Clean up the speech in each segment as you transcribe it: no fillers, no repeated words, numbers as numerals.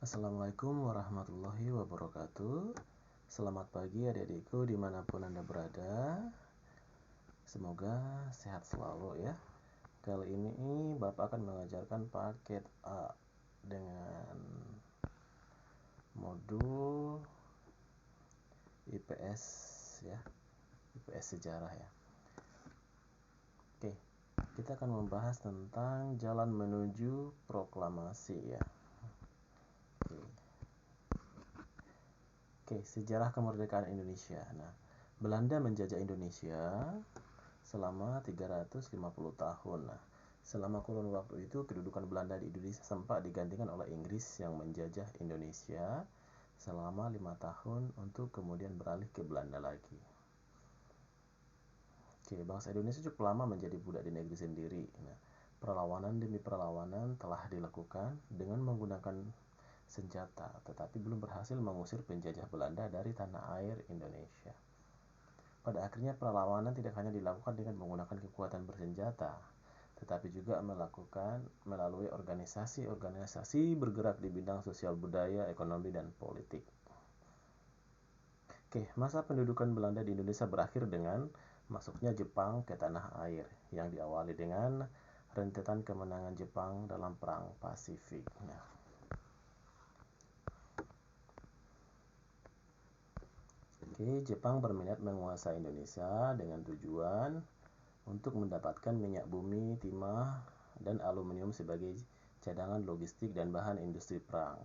Assalamualaikum warahmatullahi wabarakatuh. Selamat pagi adik-adikku dimanapun Anda berada. Semoga sehat selalu ya. Kali ini Bapak akan mengajarkan paket A dengan modul IPS ya, IPS sejarah ya. Oke, kita akan membahas tentang jalan menuju proklamasi ya. Oke, sejarah kemerdekaan Indonesia. Nah, Belanda menjajah Indonesia selama 350 tahun. Nah, selama kurun waktu itu kedudukan Belanda di Indonesia sempat digantikan oleh Inggris yang menjajah Indonesia selama 5 tahun untuk kemudian beralih ke Belanda lagi. Oke, bangsa Indonesia cukup lama menjadi budak di negeri sendiri. Nah, perlawanan demi perlawanan telah dilakukan dengan menggunakan senjata, tetapi belum berhasil mengusir penjajah Belanda dari tanah air Indonesia. Pada akhirnya perlawanan tidak hanya dilakukan dengan menggunakan kekuatan bersenjata, tetapi juga melakukan melalui organisasi-organisasi bergerak di bidang sosial budaya, ekonomi, dan politik. Oke, masa pendudukan Belanda di Indonesia berakhir dengan masuknya Jepang ke tanah air, yang diawali dengan rentetan kemenangan Jepang dalam Perang Pasifik. Nah, Jepang berminat menguasai Indonesia dengan tujuan untuk mendapatkan minyak bumi, timah, dan aluminium sebagai cadangan logistik dan bahan industri perang.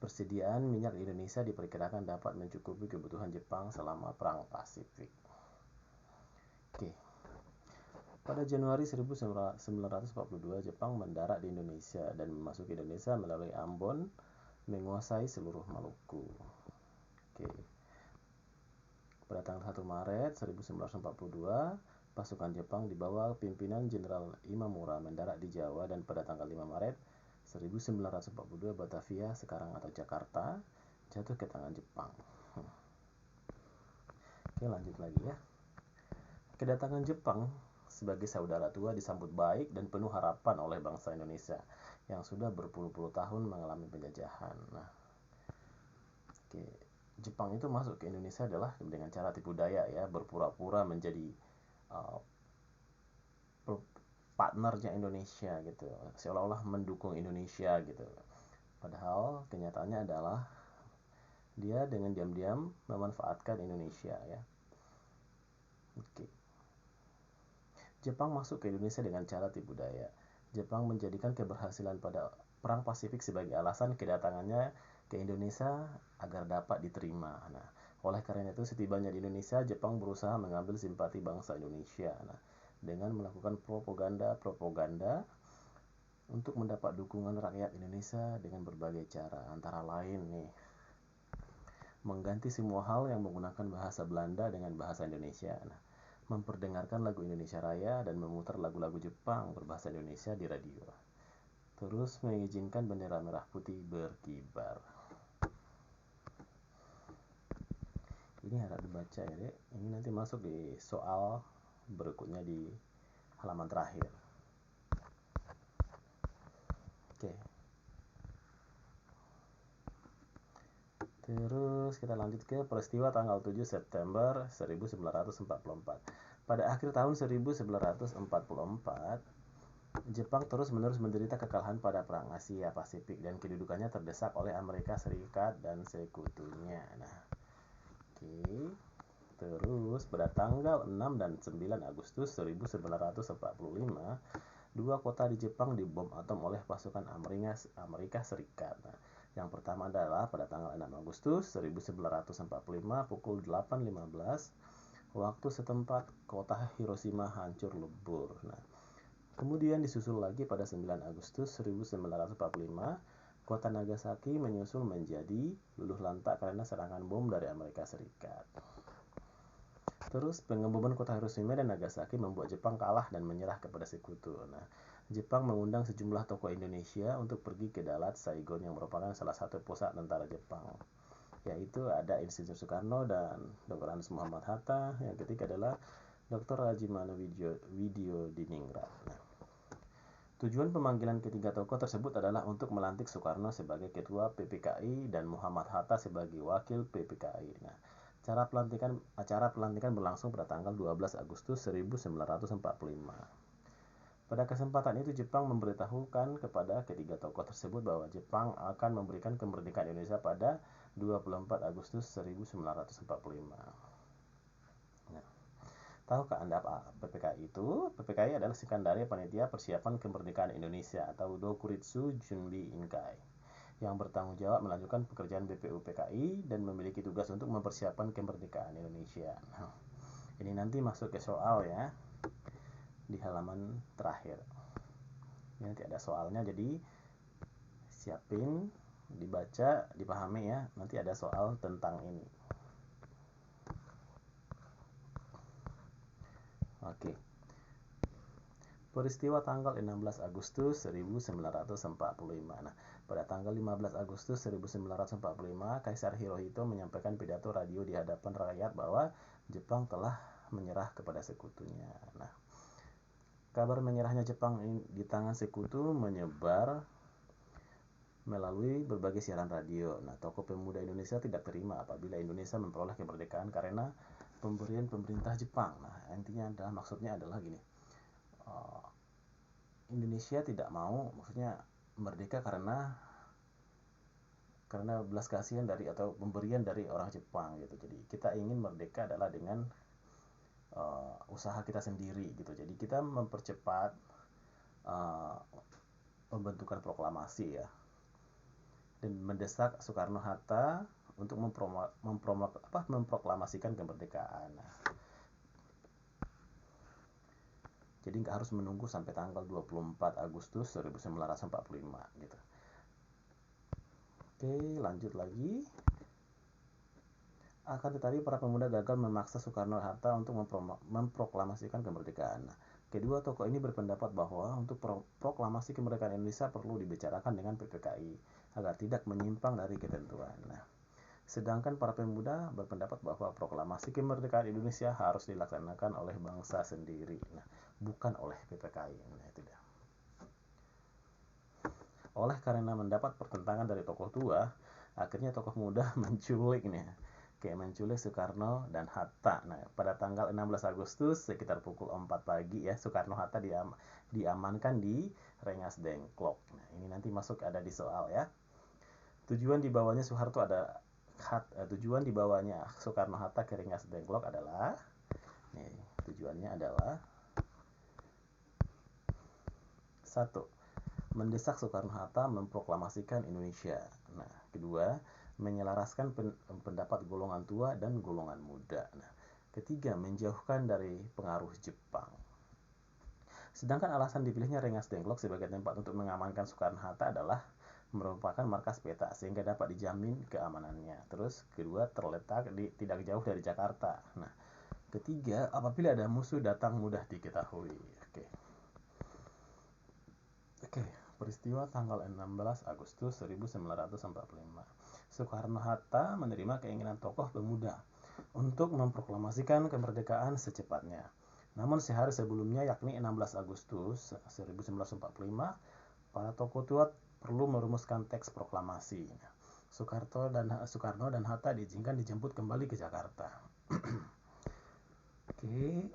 Persediaan minyak di Indonesia diperkirakan dapat mencukupi kebutuhan Jepang selama Perang Pasifik. Oke. Pada Januari 1942, Jepang mendarat di Indonesia dan memasuki Indonesia melalui Ambon, menguasai seluruh Maluku. Oke. Pada tanggal 1 Maret 1942, pasukan Jepang di bawah pimpinan Jenderal Imamura mendarat di Jawa, dan pada tanggal 5 Maret 1942 Batavia, sekarang atau Jakarta, jatuh ke tangan Jepang. Oke, lanjut lagi ya. Kedatangan Jepang sebagai saudara tua disambut baik dan penuh harapan oleh bangsa Indonesia yang sudah berpuluh-puluh tahun mengalami penjajahan. Nah, oke. Jepang itu masuk ke Indonesia adalah dengan cara tipu daya ya, berpura-pura menjadi partnernya Indonesia gitu, seolah-olah mendukung Indonesia gitu. Padahal kenyataannya adalah dia dengan diam-diam memanfaatkan Indonesia ya. Oke. Jepang masuk ke Indonesia dengan cara tipu daya. Jepang menjadikan keberhasilan pada Perang Pasifik sebagai alasan kedatangannya ke Indonesia agar dapat diterima. Nah, oleh karena itu setibanya di Indonesia, Jepang berusaha mengambil simpati bangsa Indonesia. Nah, dengan melakukan propaganda untuk mendapat dukungan rakyat Indonesia dengan berbagai cara, antara lain nih, mengganti semua hal yang menggunakan bahasa Belanda dengan bahasa Indonesia. Nah, memperdengarkan lagu Indonesia Raya dan memutar lagu-lagu Jepang berbahasa Indonesia di radio. Terus mengizinkan bendera merah putih berkibar. Ini harap dibaca ya, Dek. Ini nanti masuk di soal berikutnya di halaman terakhir. Oke. Terus kita lanjut ke peristiwa tanggal 7 September 1944. Pada akhir tahun 1944, Jepang terus-menerus menderita kekalahan pada Perang Asia Pasifik dan kedudukannya terdesak oleh Amerika Serikat dan sekutunya. Nah, oke. Terus pada tanggal 6 dan 9 Agustus 1945, dua kota di Jepang dibom atom oleh pasukan Amerika Serikat. Nah, yang pertama adalah pada tanggal 6 Agustus 1945 pukul 8.15 waktu setempat, kota Hiroshima hancur lebur. Nah, kemudian disusul lagi pada 9 Agustus 1945, kota Nagasaki menyusul menjadi luluh lantak karena serangan bom dari Amerika Serikat. Terus pengeboman kota Hiroshima dan Nagasaki membuat Jepang kalah dan menyerah kepada sekutu. Nah, Jepang mengundang sejumlah tokoh Indonesia untuk pergi ke Dalat, Saigon yang merupakan salah satu pusat tentara Jepang. Yaitu ada Insinyur Soekarno dan Dr. Andes Muhammad Hatta. Yang ketiga adalah Dr. Rajimana Widyo Diningrat. Nah, Tujuan pemanggilan ketiga tokoh tersebut adalah untuk melantik Soekarno sebagai Ketua PPKI dan Muhammad Hatta sebagai Wakil PPKI. Nah, acara pelantikan berlangsung pada tanggal 12 Agustus 1945. Pada kesempatan itu Jepang memberitahukan kepada ketiga tokoh tersebut bahwa Jepang akan memberikan kemerdekaan Indonesia pada 24 Agustus 1945. Nah, tahukah Anda apa PPKI itu? PPKI adalah singkatan dari Panitia Persiapan Kemerdekaan Indonesia atau Dokuritsu Junbi Inkai, yang bertanggung jawab melanjutkan pekerjaan BPUPKI dan memiliki tugas untuk mempersiapkan kemerdekaan Indonesia. Nah, ini nanti masuk ke soal ya, di halaman terakhir. Ini nanti ada soalnya, jadi siapin, dibaca, dipahami ya. Nanti ada soal tentang ini. Oke. Peristiwa tanggal 16 Agustus 1945. Nah, pada tanggal 15 Agustus 1945, Kaisar Hirohito menyampaikan pidato radio di hadapan rakyat bahwa Jepang telah menyerah kepada sekutunya. Nah, kabar menyerahnya Jepang di tangan sekutu menyebar melalui berbagai siaran radio. Nah, tokoh pemuda Indonesia tidak terima apabila Indonesia memperoleh kemerdekaan karena pemberian pemerintah Jepang. Nah, intinya adalah, maksudnya adalah gini, Indonesia tidak mau, maksudnya merdeka karena belas kasihan dari atau pemberian dari orang Jepang gitu. Jadi kita ingin merdeka adalah dengan usaha kita sendiri gitu. Jadi kita mempercepat pembentukan proklamasi ya, dan mendesak Soekarno-Hatta untuk memproklamasikan kemerdekaan. Nah, jadi nggak harus menunggu sampai tanggal 24 Agustus 1945 gitu. Oke, lanjut lagi. Akan tetapi para pemuda gagal memaksa Soekarno-Hatta untuk memproklamasikan kemerdekaan. Nah, kedua tokoh ini berpendapat bahwa untuk proklamasi kemerdekaan Indonesia perlu dibicarakan dengan PPKI agar tidak menyimpang dari ketentuan. Nah, sedangkan para pemuda berpendapat bahwa proklamasi kemerdekaan Indonesia harus dilaksanakan oleh bangsa sendiri, nah, bukan oleh PPKI. Nah, itu dah. Oleh karena mendapat pertentangan dari tokoh tua, akhirnya tokoh muda menculik Soekarno dan Hatta. Nah, pada tanggal 16 Agustus sekitar pukul 4 pagi ya, Soekarno-Hatta diamankan di Rengas Dengklok. Nah, ini nanti masuk ada di soal ya. Tujuan dibawanya Soekarno-Hatta ke Rengas Dengklok adalah, nih, tujuannya adalah 1. Mendesak Soekarno-Hatta memproklamasikan Indonesia. Nah, kedua, menyelaraskan pendapat golongan tua dan golongan muda. Nah, ketiga, menjauhkan dari pengaruh Jepang. Sedangkan alasan dipilihnya Rengas Dengklok sebagai tempat untuk mengamankan Soekarno-Hatta adalah merupakan markas peta sehingga dapat dijamin keamanannya. Terus kedua, terletak tidak jauh dari Jakarta. Nah, ketiga, apabila ada musuh datang mudah diketahui. Oke, peristiwa tanggal 16 Agustus 1945. Soekarno-Hatta menerima keinginan tokoh pemuda untuk memproklamasikan kemerdekaan secepatnya. Namun sehari sebelumnya, yakni 16 Agustus 1945, para tokoh tua perlu merumuskan teks proklamasi. Soekarno dan Hatta diizinkan dijemput kembali ke Jakarta. Oke.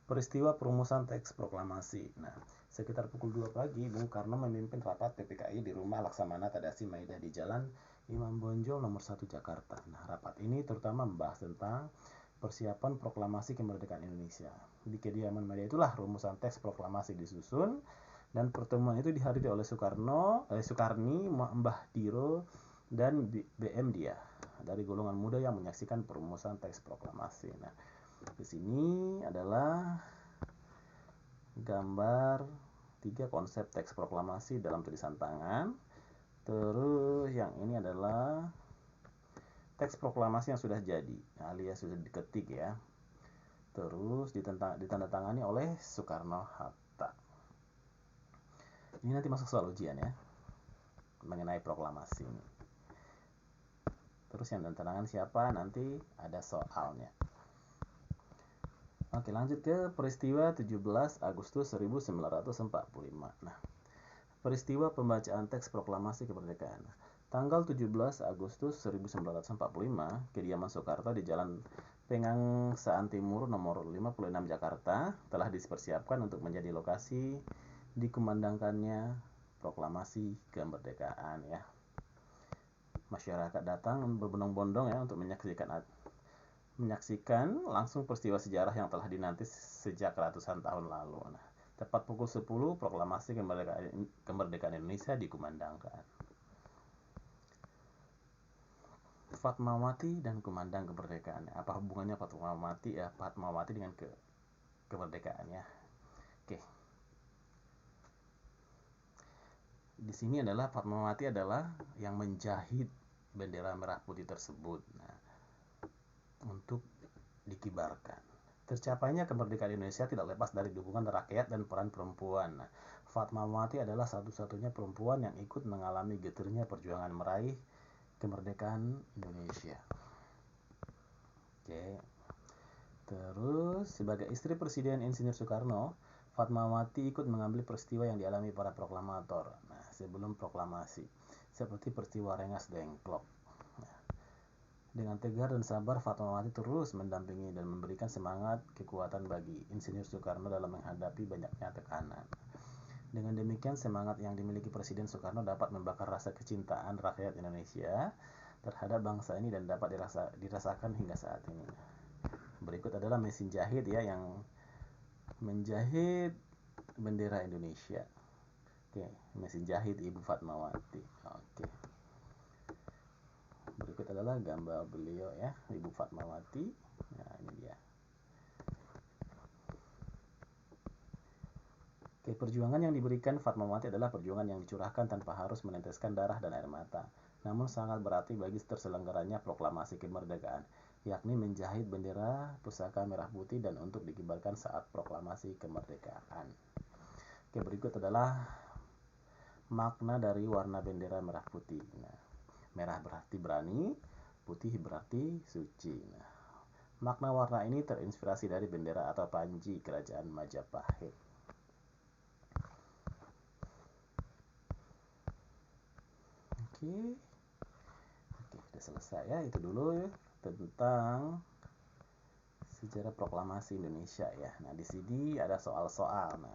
Peristiwa perumusan teks proklamasi. Nah, sekitar pukul 2 pagi, Bung Karno memimpin rapat PPKI di rumah Laksamana Tadasi Maidah di Jalan Imam Bonjol nomor 1 Jakarta. Nah, rapat ini terutama membahas tentang persiapan proklamasi kemerdekaan Indonesia. Di kediaman Maidah itulah rumusan teks proklamasi disusun, dan pertemuan itu dihadiri oleh Soekarni, Mbah Diro, dan BM Dia dari golongan muda yang menyaksikan perumusan teks proklamasi. Nah, di sini adalah gambar 3 konsep teks proklamasi dalam tulisan tangan. Terus yang ini adalah teks proklamasi yang sudah jadi, alias sudah diketik ya. Terus ditandatangani oleh Soekarno-Hatta. Ini nanti masuk soal ujian ya, mengenai proklamasi ini. Terus yang ditandatangani siapa, nanti ada soalnya. Oke, lanjut ke peristiwa 17 Agustus 1945. Nah, peristiwa pembacaan teks proklamasi kemerdekaan. Tanggal 17 Agustus 1945, kediaman Soekarno di Jalan Pengangsaan Timur nomor 56 Jakarta telah dipersiapkan untuk menjadi lokasi dikumandangkannya proklamasi kemerdekaan ya. Masyarakat datang berbondong-bondong ya untuk menyaksikan langsung peristiwa sejarah yang telah dinanti sejak ratusan tahun lalu. Nah, tepat pukul 10 proklamasi kemerdekaan Indonesia dikumandangkan. Fatmawati dan kumandang kemerdekaan. Apa hubungannya Fatmawati dengan kemerdekaan ya? Oke. Di sini adalah Fatmawati adalah yang menjahit bendera merah putih tersebut. Nah, untuk dikibarkan. Tercapainya kemerdekaan Indonesia tidak lepas dari dukungan rakyat dan peran perempuan. Nah, Fatmawati adalah satu-satunya perempuan yang ikut mengalami getirnya perjuangan meraih kemerdekaan Indonesia. Oke. Terus sebagai istri Presiden Insinyur Soekarno, Fatmawati ikut mengambil peristiwa yang dialami para proklamator. Nah, sebelum proklamasi, seperti peristiwa Rengas Dengklok. Nah, dengan tegar dan sabar, Fatmawati terus mendampingi dan memberikan semangat kekuatan bagi Insinyur Soekarno dalam menghadapi banyaknya tekanan. Dengan demikian, semangat yang dimiliki Presiden Soekarno dapat membakar rasa kecintaan rakyat Indonesia terhadap bangsa ini dan dapat dirasakan hingga saat ini. Berikut adalah mesin jahit ya yang menjahit bendera Indonesia. Oke, mesin jahit Ibu Fatmawati. Oke. Berikut adalah gambar beliau ya, Ibu Fatmawati. Nah, ini dia. Oke, perjuangan yang diberikan Fatmawati adalah perjuangan yang dicurahkan tanpa harus meneteskan darah dan air mata, namun sangat berarti bagi terselenggaranya proklamasi kemerdekaan, yakni menjahit bendera pusaka merah putih dan untuk dikibarkan saat proklamasi kemerdekaan. Oke, berikut adalah makna dari warna bendera merah putih. Nah, merah berarti berani, putih berarti suci. Nah, makna warna ini terinspirasi dari bendera atau panji kerajaan Majapahit. Oke, sudah selesai ya. Itu dulu ya, tentang sejarah proklamasi Indonesia ya. Nah, di sini ada soal-soal. Nah,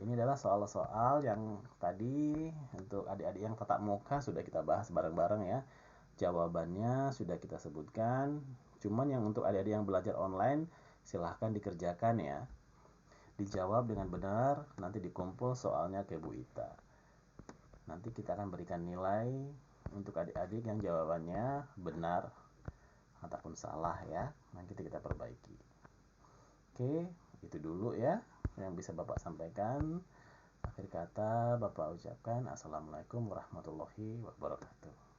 ini adalah soal-soal yang tadi untuk adik-adik yang tatap muka sudah kita bahas bareng-bareng ya. Jawabannya sudah kita sebutkan. Cuman yang untuk adik-adik yang belajar online, silahkan dikerjakan ya. Dijawab dengan benar, nanti dikumpul soalnya ke Bu Ita. Nanti kita akan berikan nilai untuk adik-adik yang jawabannya benar ataupun salah ya. Nanti kita perbaiki. Oke, itu dulu ya yang bisa Bapak sampaikan. Akhir kata Bapak ucapkan Assalamualaikum warahmatullahi wabarakatuh.